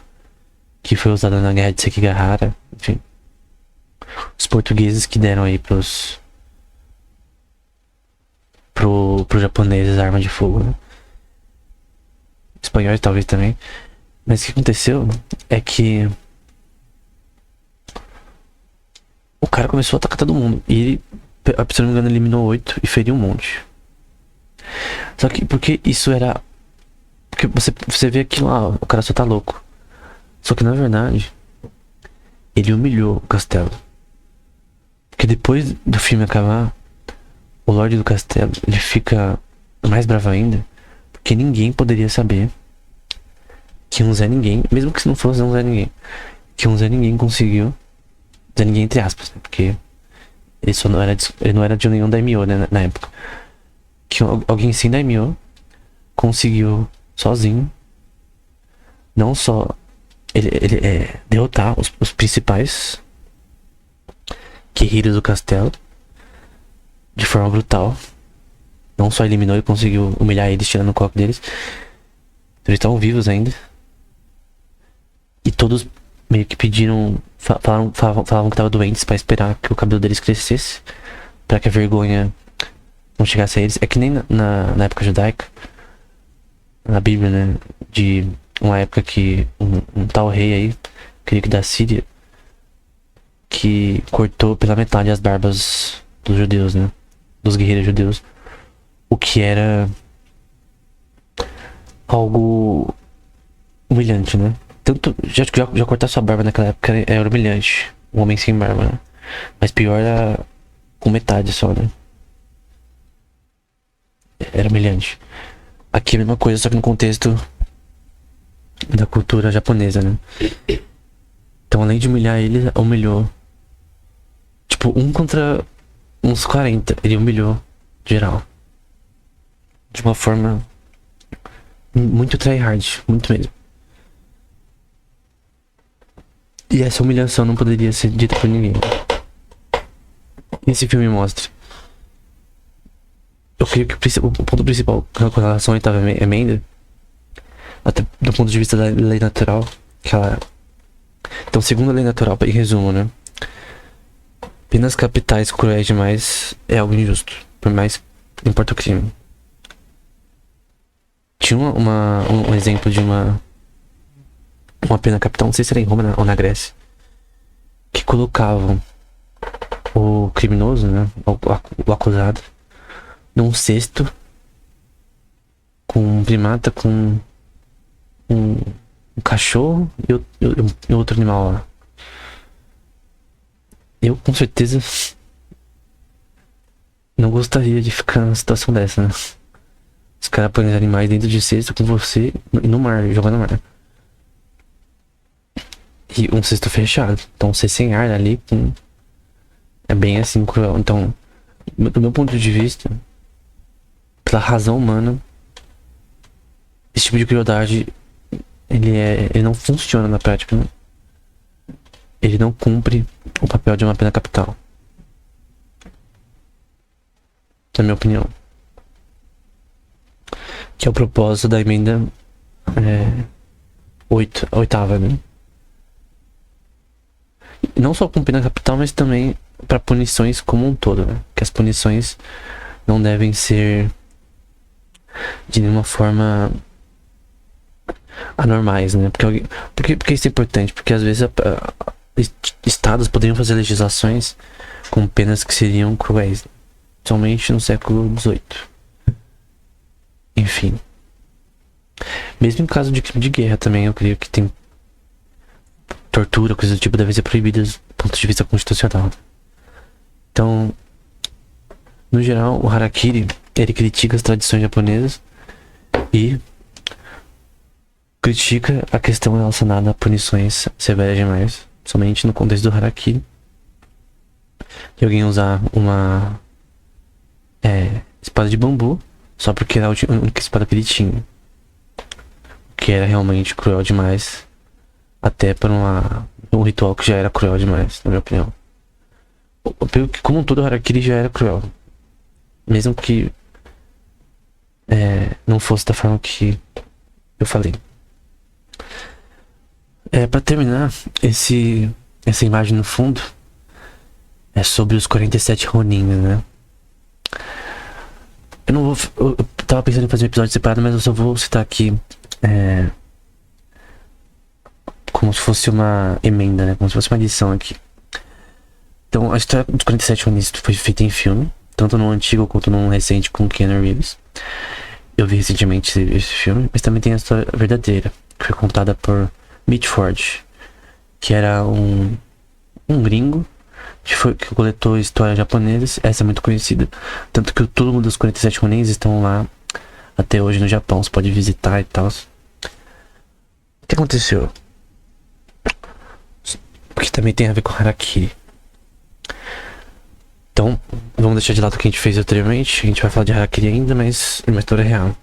Que foi usada na guerra de Sekigahara. Enfim. Os portugueses que deram aí pros japoneses a arma de fogo, né? Espanhóis talvez também. Mas o que aconteceu é que o cara começou a atacar todo mundo. E ele, se não me engano, eliminou 8 e feriu um monte. Só que porque isso era... Porque você vê aquilo lá, o cara só tá louco. Só que na verdade, ele humilhou o castelo. Porque depois do filme acabar, o Lorde do Castelo, ele fica mais bravo ainda. Porque ninguém poderia saber que um Zé Ninguém, mesmo que se não fosse um Zé Ninguém, que um Zé Ninguém conseguiu, Zé Ninguém entre aspas, né? Porque ele não era de nenhum Daimyo, né, na época. Que alguém sem Daimyo conseguiu sozinho, não só ele derrotar os principais guerreiros do castelo de forma brutal. Não só eliminou, ele conseguiu humilhar eles, tirando o coque deles. Eles estavam vivos ainda. E todos meio que pediram, falavam que estavam doentes pra esperar que o cabelo deles crescesse, pra que a vergonha não chegasse a eles. É que nem na época judaica, na Bíblia, né? De uma época que um tal rei aí, creio que da Síria, que cortou pela metade as barbas dos judeus, né? Dos guerreiros judeus. O que era algo humilhante, né? Tanto já cortar sua barba naquela época era humilhante. Um homem sem barba, né? Mas pior era com metade só, né? Era humilhante. Aqui é a mesma coisa, só que no contexto da cultura japonesa, né? Então, além de humilhar ele, humilhou. Tipo, um contra uns 40. Ele humilhou geral. de uma forma muito tryhard, muito mesmo. E essa humilhação não poderia ser dita por ninguém. Esse filme mostra. Eu creio que o ponto principal com relação à oitava emenda, até do ponto de vista da lei natural, que ela... Então, segundo a lei natural, em resumo, né? Penas capitais cruéis demais é algo injusto, por mais que não importa o crime. Tinha um exemplo de uma pena capital, não sei se era em Roma ou na Grécia, que colocavam o criminoso, né, o acusado, num cesto com um primata, com um cachorro e outro animal lá. Eu com certeza não gostaria de ficar numa situação dessa, né? Os caras põem os animais dentro de cesto com você e no mar, jogando no mar. E um cesto fechado. Então você sem ar ali é bem assim cruel. Então, do meu ponto de vista, pela razão humana, esse tipo de crueldade ele não funciona na prática, né? Ele não cumpre o papel de uma pena capital, na minha opinião, que é o propósito da emenda oitava, né? Não só com pena capital, mas também para punições como um todo, né? Que as punições não devem ser de nenhuma forma anormais, né? Porque isso é importante, porque às vezes estados poderiam fazer legislações com penas que seriam cruéis, somente no século XVIII. Enfim, mesmo em caso de crime de guerra também, eu creio que tem tortura, coisas do tipo, devem ser proibidas do ponto de vista constitucional. Então, no geral, o harakiri, ele critica as tradições japonesas e critica a questão relacionada a punições severas demais, somente no contexto do harakiri. E alguém usar uma espada de bambu só porque era a única espada que ele tinha, que era realmente cruel demais, até para um ritual que já era cruel demais, na minha opinião. Como todo harakiri já era cruel, mesmo que não fosse da forma que eu falei. Pra terminar, essa imagem no fundo é sobre os 47 Ronin, né? Eu tava pensando em fazer um episódio separado, mas eu só vou citar aqui como se fosse uma emenda, né? Como se fosse uma edição aqui. Então, a história dos 47 Ronin foi feita em filme, tanto no antigo quanto no recente com Keanu Reeves. Eu vi recentemente esse filme, mas também tem a história verdadeira, que foi contada por Mitch Ford, que era um gringo que coletou histórias japonesas. Essa é muito conhecida, tanto que o túmulo dos 47 Ronins estão lá até hoje no Japão, você pode visitar e tal. O que aconteceu? Porque também tem a ver com harakiri. Então, vamos deixar de lado o que a gente fez anteriormente. A gente vai falar de harakiri ainda, mas é uma história real.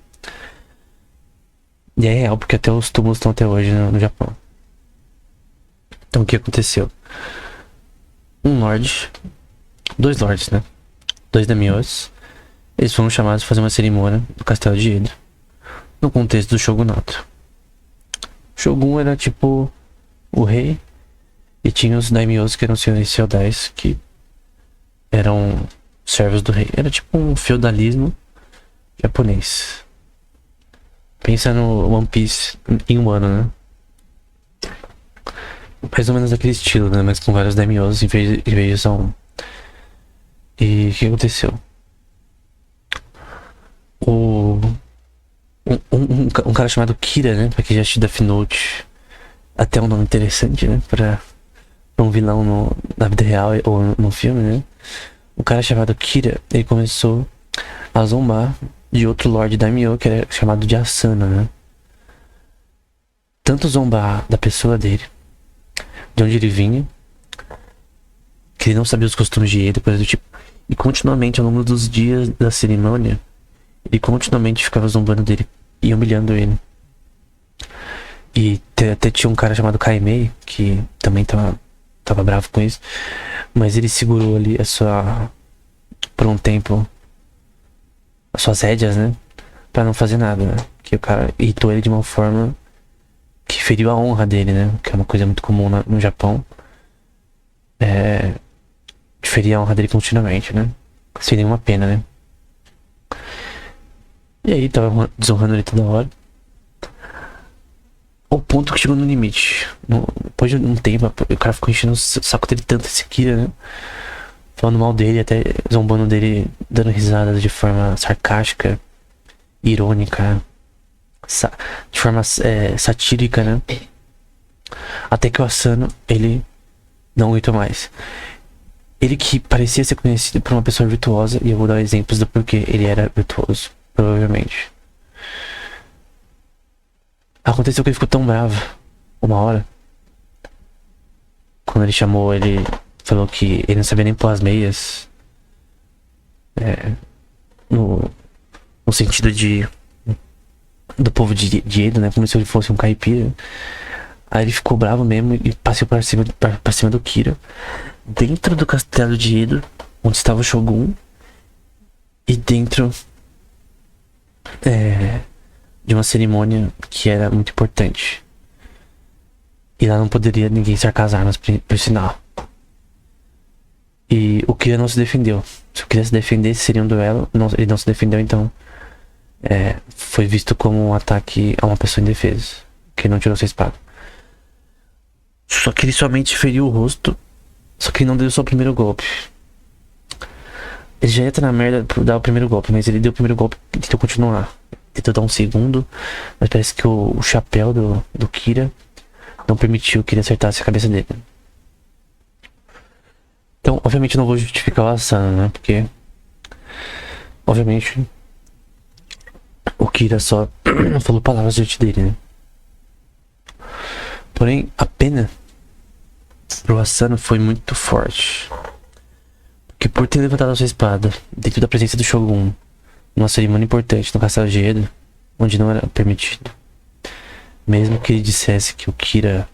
E é real porque até os túmulos estão até hoje no Japão. Então, o que aconteceu? Dois lords, né? Dois daimyos. Eles foram chamados para fazer uma cerimônia no castelo de Edo, no contexto do shogunato. O shogun era tipo o rei, e tinha os daimyos, que eram senhores feudais, que eram servos do rei. Era tipo um feudalismo japonês. Pensa no One Piece em um ano, né? Mais ou menos aquele estilo, né? Mas com vários daimyos em vez de só um. E o que aconteceu? Um cara chamado Kira, né? Pra quem já assistiu Death Note, até um nome interessante, né? Pra um vilão na vida real ou no filme, né? Um cara chamado Kira, ele começou a zombar de outro Lord Daimyo, que era chamado de Asuna, né? Tanto zombar da pessoa dele, de onde ele vinha, que ele não sabia os costumes de ele, coisa do tipo. E continuamente, ao longo dos dias da cerimônia, Ele continuamente ficava zombando dele e humilhando ele. E até tinha um cara chamado Kaimei, que também tava bravo com isso. Mas ele segurou ali por um tempo, as suas rédeas, né? Pra não fazer nada, né? Que o cara irritou ele de uma forma que feriu a honra dele, né? Que é uma coisa muito comum no Japão. De ferir a honra dele continuamente, né? Sem nenhuma pena, né? E aí tava desonrando ele toda hora. Ao ponto que chegou no limite. Depois de um tempo, o cara ficou enchendo o saco dele tanto, esse Kira, né? Falando mal dele, até zombando dele, dando risadas de forma sarcástica, irônica, de forma satírica, né? Até que o Asano, ele não aguentou mais. Ele que parecia ser conhecido por uma pessoa virtuosa, e eu vou dar exemplos do porquê ele era virtuoso, provavelmente. Aconteceu que ele ficou tão bravo, uma hora, quando ele chamou, ele falou que ele não sabia nem pôr as meias. No sentido do povo de Edo, né? Como se ele fosse um caipira. Aí ele ficou bravo mesmo e passou pra cima do Kira, dentro do castelo de Edo, onde estava o Shogun, e dentro de uma cerimônia que era muito importante. E lá não poderia ninguém cercar as armas, por sinal. E o Kira não se defendeu. Se o Kira se defendesse, seria um duelo. Ele não se defendeu, então foi visto como um ataque a uma pessoa indefesa, que não tirou sua espada. Só que ele somente feriu o rosto. Só que ele não deu só o primeiro golpe. Ele já ia estar na merda por dar o primeiro golpe, mas ele deu o primeiro golpe e tentou continuar. Tentou dar um segundo, mas parece que o chapéu do Kira não permitiu que ele acertasse a cabeça dele. Então, obviamente eu não vou justificar o Asano, né? Porque, obviamente, o Kira só falou palavras diante dele, né? Porém, a pena pro Asano foi muito forte. Porque por ter levantado a sua espada dentro da presença do Shogun, numa cerimônia importante no castelo de Edo, onde não era permitido, mesmo que ele dissesse que o Kira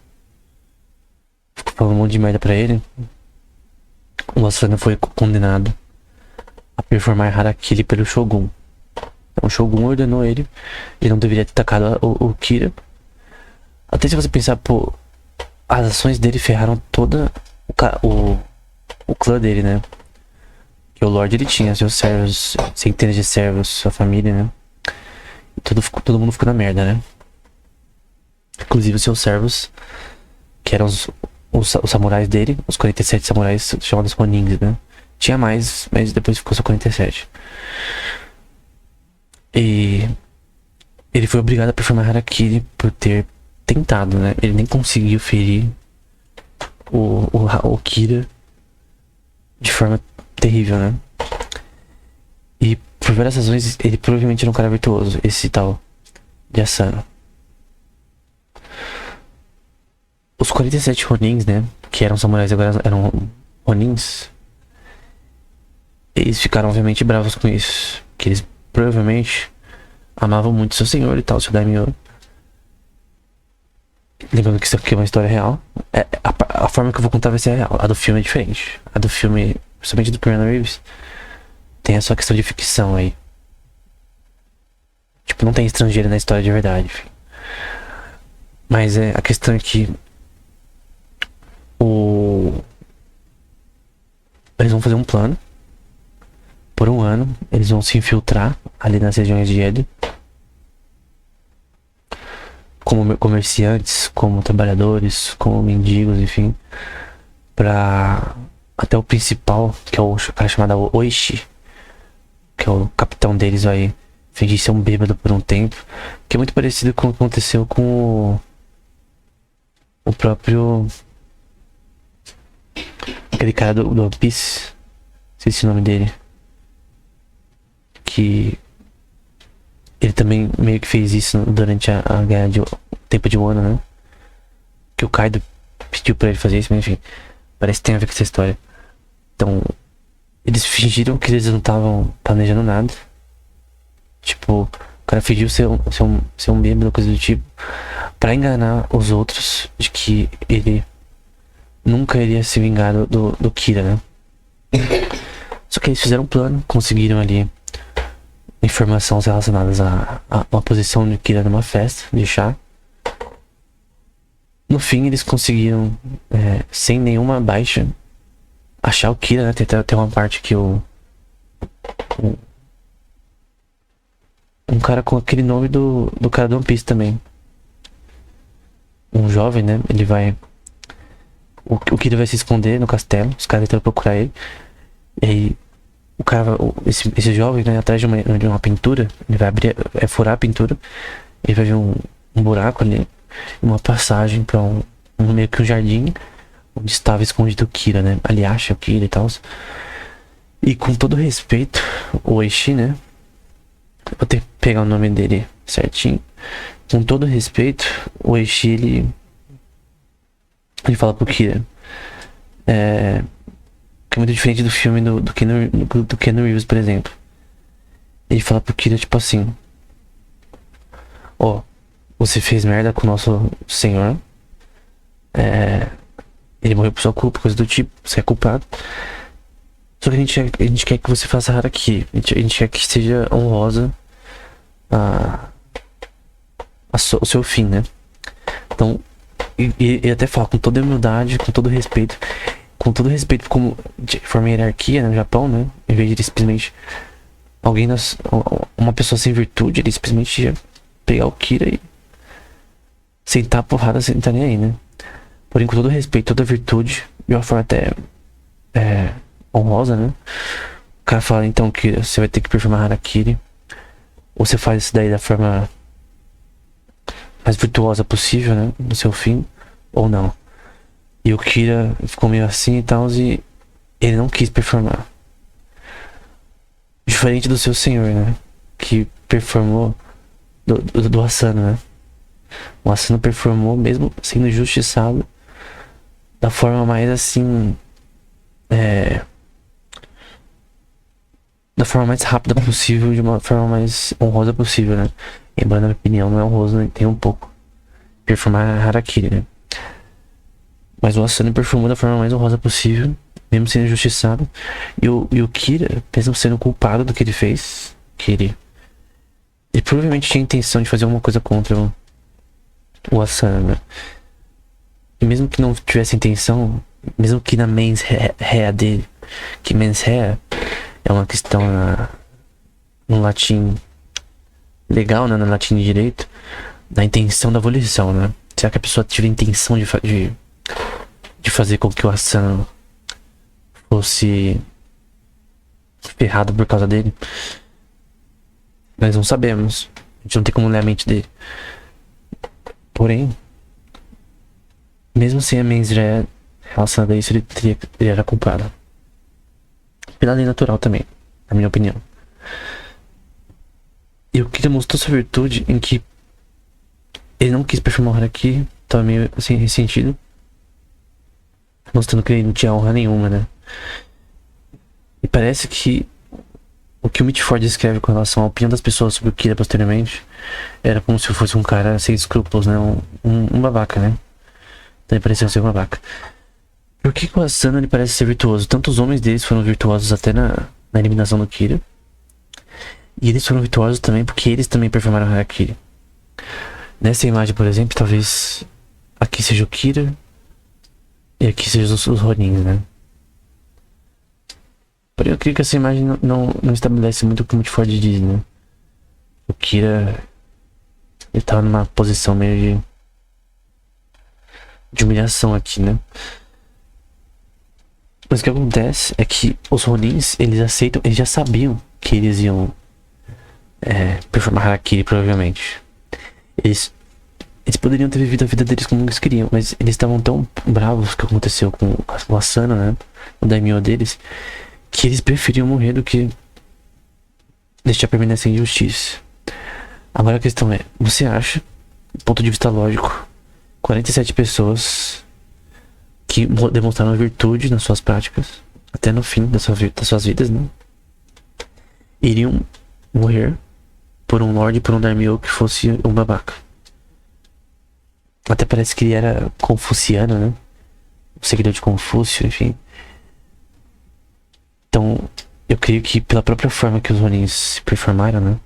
falou um monte de merda pra ele, o Asano foi condenado a performar Harakiri pelo Shogun. Então o Shogun ordenou ele não deveria ter atacado o Kira. Até se você pensar, pô, as ações dele ferraram toda o clã dele, né? Que o Lorde, ele tinha seus servos, centenas de servos, sua família, né? E todo mundo ficou na merda, né? Inclusive os seus servos, que eram os samurais dele, os 47 samurais chamados Ronins, né? Tinha mais, mas depois ficou só 47. E ele foi obrigado a performar Harakiri por ter tentado, né? Ele nem conseguiu ferir o Kira de forma terrível, né? E por várias razões ele provavelmente era um cara virtuoso, esse tal de Asano. Os 47 Ronins, né? Que eram samurais e agora eram Ronins. Eles ficaram obviamente bravos com isso. Que eles provavelmente amavam muito seu senhor e tal, seu daimyo. Lembrando que isso aqui é uma história real. A forma que eu vou contar vai ser a real. A do filme é diferente. A do filme, principalmente do Keanu Reeves, tem a sua questão de ficção aí. Tipo, não tem estrangeiro na história de verdade, enfim. Mas a questão é que eles vão fazer um plano. Por um ano, eles vão se infiltrar ali nas regiões de Edo, como comerciantes, como trabalhadores, como mendigos, enfim, pra até o principal, que é o cara chamado Oishi, que é o capitão deles, vai fingir ser um bêbado por um tempo, que é muito parecido com o que aconteceu com o próprio aquele cara do One Piece, esqueci o nome dele, que ele também meio que fez isso durante a guerra de tempo de Wano, né? Que o Kaido pediu pra ele fazer isso, mas enfim, parece que tem a ver com essa história. Então, eles fingiram que eles não estavam planejando nada. Tipo, o cara fingiu ser um membro, coisa do tipo, pra enganar os outros de que ele nunca iria se vingar do Kira, né? Só que eles fizeram um plano, conseguiram ali informações relacionadas a uma posição do Kira numa festa de chá. No fim, eles conseguiram, sem nenhuma baixa, achar o Kira, né? Tem uma parte que um cara com aquele nome do cara do One Piece também. Um jovem, né? Ele vai... O Kira vai se esconder no castelo. Os caras tentam procurar ele. E aí, o cara... Esse jovem, né? Atrás de uma pintura. Ele vai abrir... furar a pintura. Ele vai ver um buraco ali. Uma passagem pra meio que um jardim. Onde estava escondido o Kira, né? Ali acha o Kira e tal. E com todo respeito, o Oishi, né? Vou ter que pegar o nome dele certinho. Com todo respeito, o Oishi, ele fala pro Kira. Que é muito diferente do filme do Keanu Reeves, por exemplo. Ele fala pro Kira, tipo assim: ó, você fez merda com o nosso senhor. Ele morreu por sua culpa, coisa do tipo, você é culpado. Só que a gente quer que você faça harakiri. A gente quer que seja honrosa o seu fim, né? Então, e até fala com toda humildade, com todo respeito, como de forma hierarquia, né, no Japão, né? Em vez de simplesmente uma pessoa sem virtude, ele simplesmente ia pegar o Kira e sentar a porrada sem estar nem aí, né? Porém, com todo respeito, toda virtude, de uma forma até honrosa, né? O cara fala então que você vai ter que performar harakiri. Ou você faz isso daí da forma mais virtuosa possível, né? No seu fim, ou não. E o Kira ficou meio assim e tal, e ele não quis performar. Diferente do seu senhor, né? Que performou do Asano, né? O Asano performou mesmo sendo injustiçado da forma mais assim... da forma mais rápida possível, de uma forma mais honrosa possível, né? Embora, na minha opinião, não é honroso, né? Tem um pouco. Performar harakiri, né? Mas o Asano performou da forma mais honrosa possível, mesmo sendo injustiçado. E o Kira, mesmo sendo culpado do que ele fez, ele provavelmente tinha a intenção de fazer alguma coisa contra o Asano, né? E mesmo que não tivesse intenção, mesmo que na mens rea dele, que mens rea é uma questão no latim legal, né? No latim de direito, da intenção da volição, né? Será que a pessoa teve a intenção de fazer com que o Asano fosse ferrado por causa dele? Nós não sabemos. A gente não tem como ler a mente dele. Porém, mesmo sem a mens rea relacionada a isso, ele era culpado. Pela lei natural também, na minha opinião. E o Kira mostrou sua virtude em que ele não quis performar o harakiri, tava meio assim ressentido, mostrando que ele não tinha honra nenhuma, né? E parece que o que o Mitford escreve com relação à opinião das pessoas sobre o Kira posteriormente era como se fosse um cara sem escrúpulos, né? Um babaca, né? Então ele parecia ser um babaca. Por que o Asano ele parece ser virtuoso? Tanto os homens deles foram virtuosos até na eliminação do Kira. E eles foram virtuosos também porque eles também performaram harakiri. Nessa imagem, por exemplo, talvez aqui seja o Kira e aqui sejam os Ronins, né? Porém, eu creio que essa imagem não estabelece muito o que o Mitford diz, né? O Kira, ele tava numa posição meio de humilhação aqui, né? Mas o que acontece é que os Ronins, eles já sabiam que eles iam performar harakiri, provavelmente. Eles poderiam ter vivido a vida deles como eles queriam, mas eles estavam tão bravos com o que aconteceu com o Asano, né? O daimyo deles, que eles preferiam morrer do que deixar permanecer a injustiça. Agora a questão é, você acha, do ponto de vista lógico, 47 pessoas que demonstraram virtude nas suas práticas, até no fim das suas vidas, né? Iriam morrer por um Lorde e por um Daimyo que fosse um babaca. Até parece que ele era confuciano, né? Um seguidor de Confúcio, enfim. Então, eu creio que pela própria forma que os Ronins se performaram, né?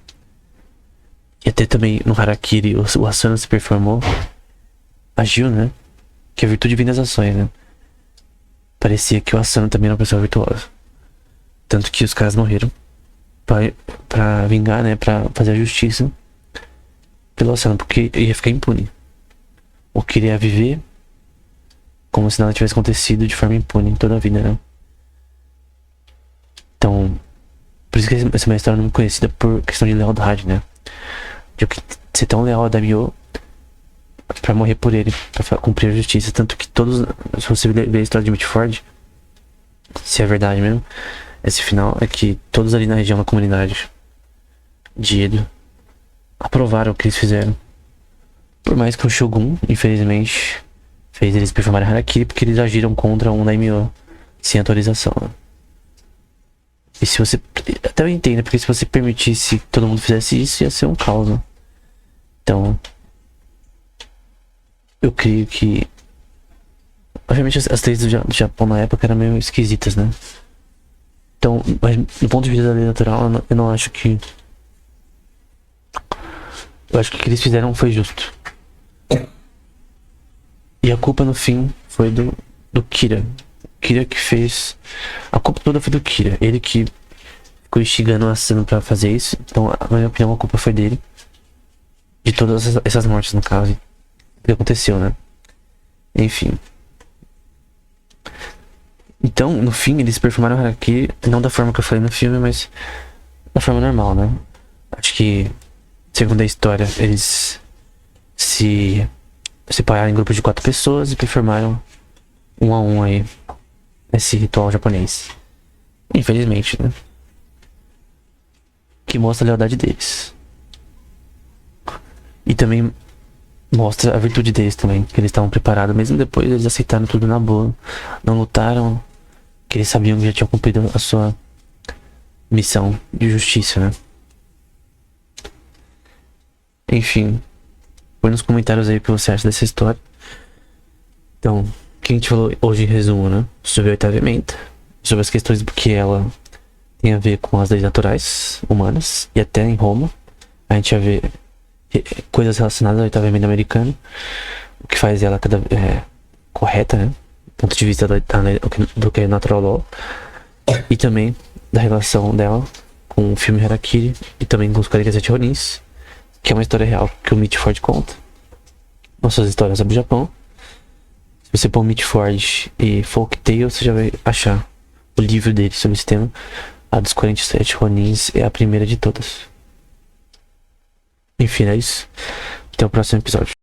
E até também no Harakiri o Asuna se performou, agiu, né? Que a virtude vem das ações, né? Parecia que o Asuna também era uma pessoa virtuosa. Tanto que os caras morreram pra vingar, né? Pra fazer a justiça pelo Asuna, porque ia ficar impune. Ou queria viver como se nada tivesse acontecido de forma impune toda a vida, né? Então, por isso que essa é uma história não conhecida por questão de lealdade, né? De eu ser tão leal a Daimyo pra morrer por ele, pra cumprir a justiça. Tanto que todos, se você ver a história de Mitford, se é verdade mesmo, esse final é que todos ali na região da comunidade de Edo aprovaram o que eles fizeram. Por mais que o Shogun, infelizmente, fez eles performarem Harakiri porque eles agiram contra um Daimyo sem autorização, né? E se você... Até eu entendo, porque se você permitisse que todo mundo fizesse isso, ia ser um caos, né? Então... Eu creio que... Obviamente as leis do Japão na época eram meio esquisitas, né? Então, mas do ponto de vista da lei natural, eu não acho que... Eu acho que o que eles fizeram foi justo. E a culpa no fim foi do Kira. Kira que fez... A culpa toda foi do Kira. Ele que ficou instigando o Asuna pra fazer isso. Então, na minha opinião, a culpa foi dele. De todas essas mortes, no caso. O que aconteceu, né? Enfim. Então, no fim, eles performaram Harakiri. Não da forma que eu falei no filme, mas da forma normal, né? Acho que, segundo a história, eles se separaram em grupos de 4 pessoas e performaram um a um aí esse ritual japonês. Infelizmente, né? Que mostra a lealdade deles. E também mostra a virtude deles também, que eles estavam preparados. Mesmo depois eles aceitaram tudo na boa. Não lutaram, que eles sabiam que já tinham cumprido a sua missão de justiça, né? Enfim, põe nos comentários aí o que você acha dessa história. Então, o que a gente falou hoje em resumo, né? Sobre a oitava emenda, sobre as questões que ela tem a ver com as leis naturais humanas, e até em Roma a gente vai ver coisas relacionadas à oitava emenda americana, o que faz ela correta, né? Do ponto de vista do que é natural law, e também da relação dela com o filme Harakiri e também com os 47 Ronins, que é uma história real que o Mitford conta. Nossas histórias sobre o Japão. Se você pôr Mitford e Folk Tale, você já vai achar o livro dele sobre esse tema. A dos 47 Ronins é a primeira de todas. Enfim, é isso. Até o próximo episódio.